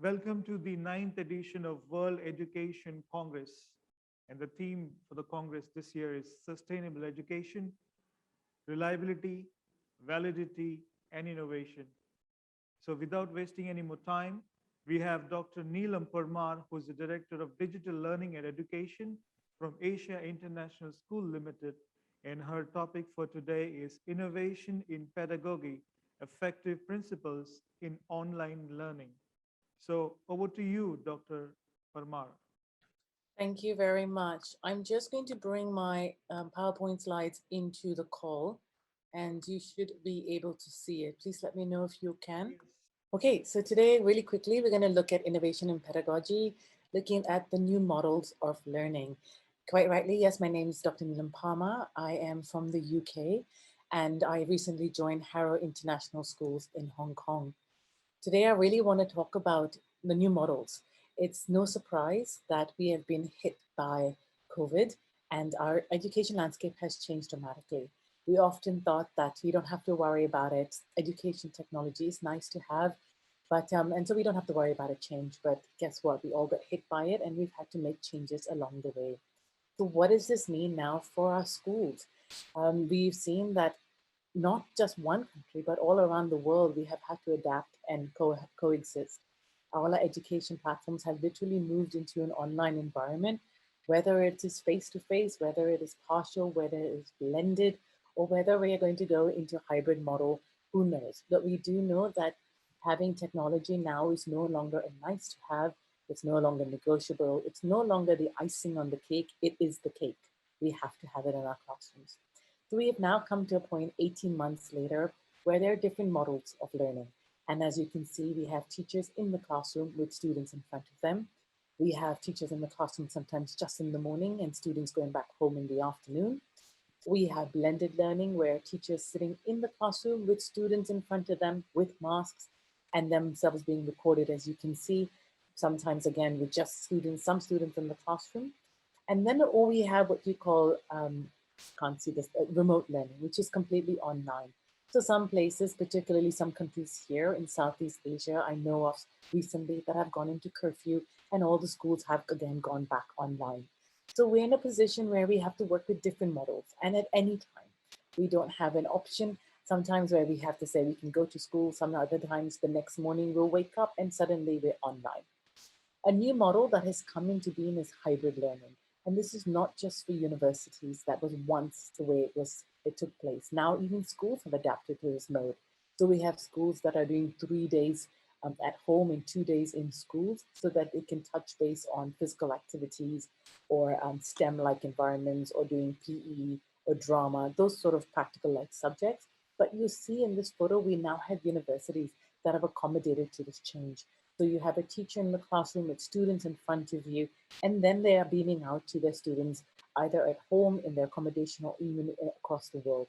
Welcome to the ninth edition of World Education Congress. And the theme for the Congress this year is Sustainable Education, Reliability, Validity, and Innovation. So without wasting any more time, we have Dr. NEELAM, who is the Director of Digital Learning and Education from Asia International School Limited. And her topic for today is Innovation in Pedagogy, Effective Principles in Online Learning. So over to you, Dr. Parmar. Thank you very much. I'm just going to bring my PowerPoint slides into the call and you should be able to see it. Please let me know if you can. Yes. Okay, so today, really quickly, we're going to look at innovation in pedagogy, looking at the new models of learning. Quite rightly, yes, my name is Dr. NEELAM PARMAR. I am from the UK and I recently joined Harrow International Schools in Hong Kong. Today, I really want to talk about the new models. It's no surprise that we have been hit by COVID and our education landscape has changed dramatically. We often thought that we don't have to worry about it. Education technology is nice to have, but and so we don't have to worry about a change. But guess what? We all got hit by it and we've had to make changes along the way. So what does this mean now for our schools? We've seen that not just one country, but all around the world, we have had to adapt and coexist. All our education platforms have literally moved into an online environment, whether it is face-to-face, whether it is partial, whether it is blended, or whether we are going to go into a hybrid model, who knows? But we do know that having technology now is no longer a nice to have, it's no longer negotiable, it's no longer the icing on the cake, it is the cake. We have to have it in our classrooms. So we have now come to a point 18 months later where there are different models of learning. And as you can see, we have teachers in the classroom with students in front of them. We have teachers in the classroom sometimes just in the morning and students going back home in the afternoon. We have blended learning where teachers sitting in the classroom with students in front of them with masks and themselves being recorded, as you can see, sometimes again with just students, some students in the classroom. And then or we have what you call, can't see this, remote learning, which is completely online. So some places, particularly some countries here in Southeast Asia, I know of recently that have gone into curfew and all the schools have again gone back online. So we're in a position where we have to work with different models and at any time. We don't have an option sometimes where we have to say we can go to school, some other times the next morning we'll wake up and suddenly we're online. A new model that has come into being is hybrid learning. And this is not just for universities. That was once the way it took place. Now even schools have adapted to this mode. So we have schools that are doing 3 days at home and 2 days in schools so that they can touch base on physical activities or STEM-like environments or doing PE or drama, those sort of practical-like subjects. But you see in this photo, we now have universities that have accommodated to this change. So you have a teacher in the classroom with students in front of you, and then they are beaming out to their students, either at home, in their accommodation, or even across the world.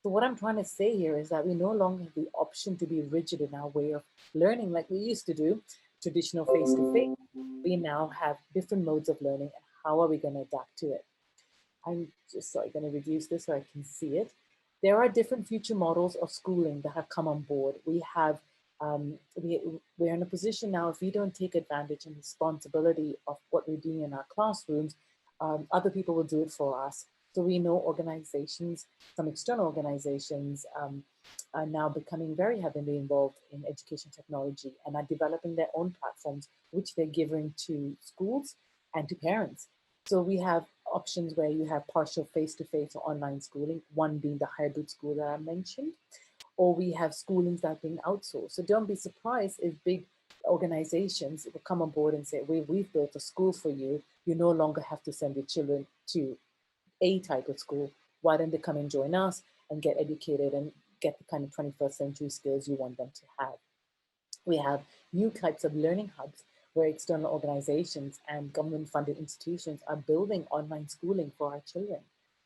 So what I'm trying to say here is that we no longer have the option to be rigid in our way of learning like we used to do, traditional face-to-face. We now have different modes of learning, and how are we going to adapt to it? I'm just going to reduce this so I can see it. There are different future models of schooling that have come on board. We have we're in a position now, if we don't take advantage and responsibility of what we're doing in our classrooms, other people will do it for us. So we know organizations, some external organizations are now becoming very heavily involved in education technology and are developing their own platforms, which they're giving to schools and to parents. So we have options where you have partial face-to-face or online schooling, one being the hybrid school that I mentioned, or we have schoolings that are being outsourced. So don't be surprised if big organizations will come on board and say, we've built a school for you. You no longer have to send your children to a type of school. Why don't they come and join us and get educated and get the kind of 21st century skills you want them to have? We have new types of learning hubs where external organizations and government-funded institutions are building online schooling for our children.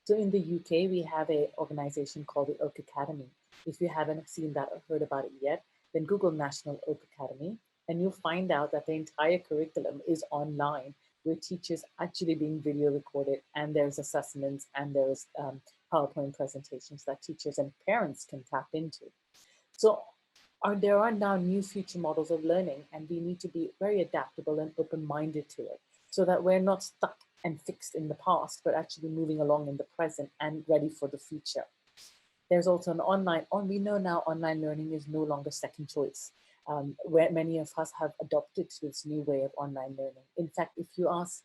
So in the UK, we have an organization called the Oak Academy. If you haven't seen that or heard about it yet, then Google National Oak Academy, and you'll find out that the entire curriculum is online, with teachers actually being video recorded, and there's assessments, and there's PowerPoint presentations that teachers and parents can tap into. So there are now new future models of learning, and we need to be very adaptable and open-minded to it so that we're not stuck and fixed in the past, but actually moving along in the present and ready for the future. There's also an we know now online learning is no longer second choice, where many of us have adopted to this new way of online learning. In fact, if you ask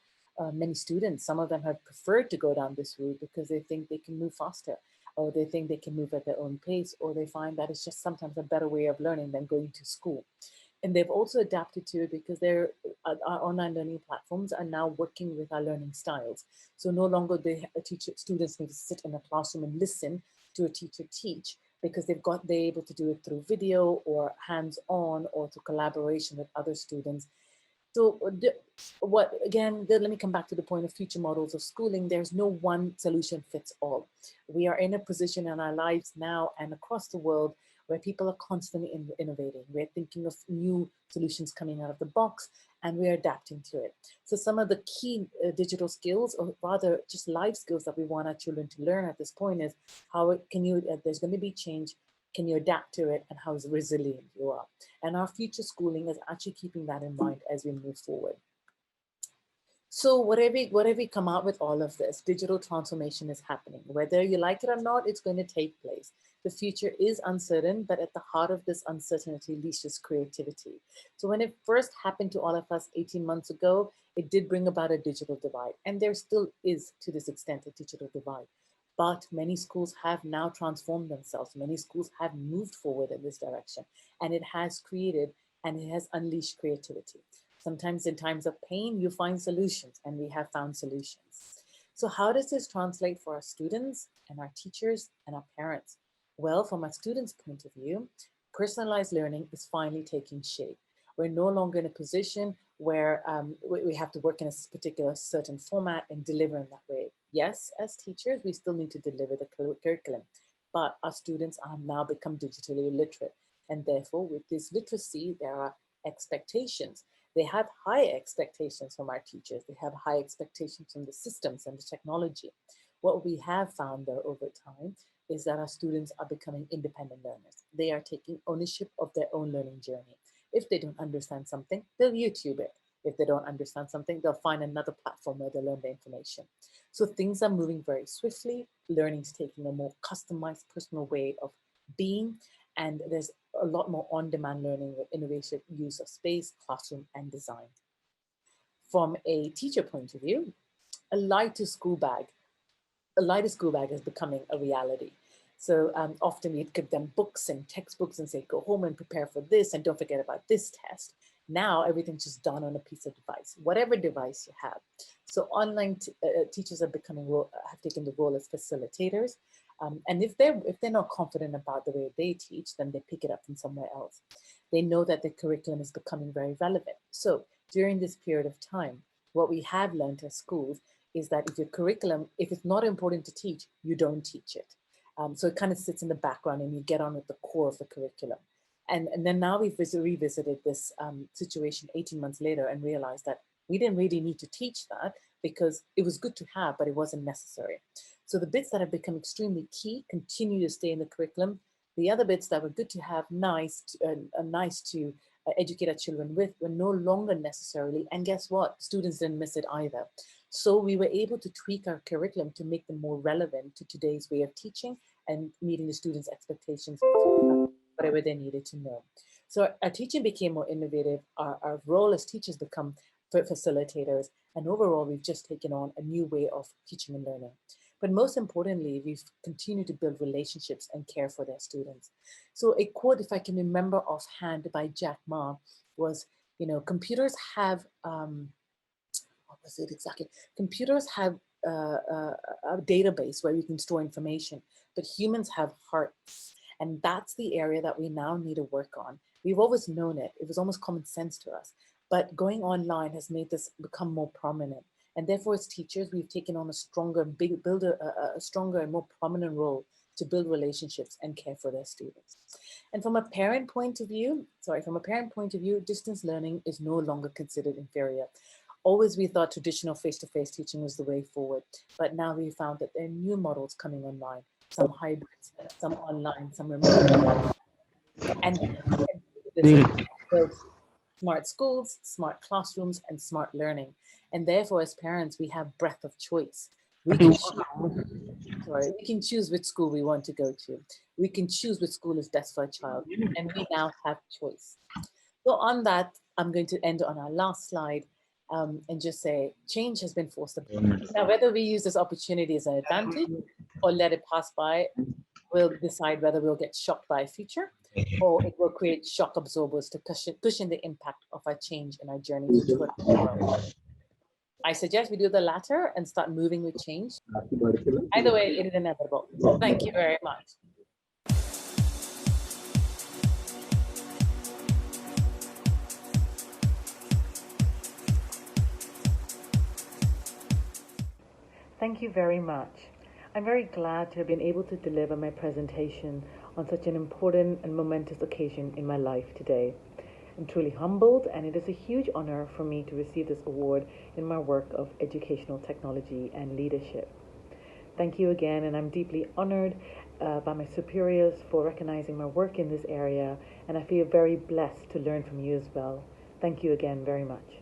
many students, some of them have preferred to go down this route because they think they can move faster, or they think they can move at their own pace, or they find that it's just sometimes a better way of learning than going to school. And they've also adapted to it because our online learning platforms are now working with our learning styles. So no longer students need to sit in a classroom and listen to a teacher teach, because they're able to do it through video or hands-on or through collaboration with other students. So let me come back to the point of future models of schooling. There's no one solution fits all. We are in a position in our lives now and across the world where people are constantly innovating. We're thinking of new solutions coming out of the box, and we're adapting to it. So some of the key digital skills, or rather just life skills that we want our children to learn at this point, is there's going to be change. Can you adapt to it, and how resilient you are? And our future schooling is actually keeping that in mind as we move forward. So whatever we come out with all of this, digital transformation is happening. Whether you like it or not, it's going to take place. The future is uncertain, but at the heart of this uncertainty leashes creativity. So when it first happened to all of us 18 months ago, it did bring about a digital divide. And there still is, to this extent, a digital divide. But many schools have now transformed themselves. Many schools have moved forward in this direction, and it has created and it has unleashed creativity. Sometimes in times of pain, you find solutions, and we have found solutions. So how does this translate for our students and our teachers and our parents? Well, from a student's point of view, personalized learning is finally taking shape. We're no longer in a position where we have to work in a particular certain format and deliver in that way. Yes, as teachers, we still need to deliver the curriculum, but our students have now become digitally literate. And therefore, with this literacy, there are expectations. They have high expectations from our teachers. They have high expectations from the systems and the technology. What we have found, though, over time is that our students are becoming independent learners. They are taking ownership of their own learning journey. If they don't understand something, they'll YouTube it. If they don't understand something, they'll find another platform where they learn the information. So things are moving very swiftly. Learning is taking a more customized, personal way of being. And there's a lot more on-demand learning with innovative use of space, classroom, and design. From a teacher point of view, a lighter school bag is becoming a reality. So often we'd give them books and textbooks and say, go home and prepare for this, and don't forget about this test. Now everything's just done on a piece of device, whatever device you have. So online teachers have taken the role as facilitators. And if they're not confident about the way they teach, then they pick it up from somewhere else. They know that the curriculum is becoming very relevant. So during this period of time, what we have learned as schools is that if it's not important to teach, you don't teach it. So it kind of sits in the background, and you get on with the core of the curriculum. And then now we've revisited this situation 18 months later and realized that we didn't really need to teach that, because it was good to have, but it wasn't necessary. So the bits that have become extremely key continue to stay in the curriculum. The other bits that were good to have, nice to educate our children with, were no longer necessarily. And guess what? Students didn't miss it either. So we were able to tweak our curriculum to make them more relevant to today's way of teaching and meeting the students' expectations, whatever they needed to know. So our teaching became more innovative. Our role as teachers become facilitators. And overall, we've just taken on a new way of teaching and learning. But most importantly, we've continued to build relationships and care for their students. So a quote, if I can remember offhand, by Jack Ma was, computers have, what was it exactly? Computers have a database where you can store information, but humans have hearts. And that's the area that we now need to work on. We've always known it. It was almost common sense to us. But going online has made this become more prominent. And therefore, as teachers, we've taken on a stronger and more prominent role to build relationships and care for their students. And from a parent point of view, distance learning is no longer considered inferior. Always we thought traditional face-to-face teaching was the way forward, but now we found that there are new models coming online, some hybrids, some online, some remote. And This is build smart schools, smart classrooms, and smart learning. And therefore, as parents, we have breadth of choice. We can choose which school we want to go to. We can choose which school is best for a child. And we now have choice. So on that, I'm going to end on our last slide and just say change has been forced upon us. Now, whether we use this opportunity as an advantage or let it pass by, we'll decide whether we'll get shocked by a future or it will create shock absorbers to cushion the impact of our change in our journey toward tomorrow. I suggest we do the latter and start moving with change. Either way, it is inevitable. Thank you very much. Thank you very much. I'm very glad to have been able to deliver my presentation on such an important and momentous occasion in my life today. I'm truly humbled, and it is a huge honor for me to receive this award in my work of educational technology and leadership. Thank you again, and I'm deeply honored by my superiors for recognizing my work in this area, and I feel very blessed to learn from you as well. Thank you again very much.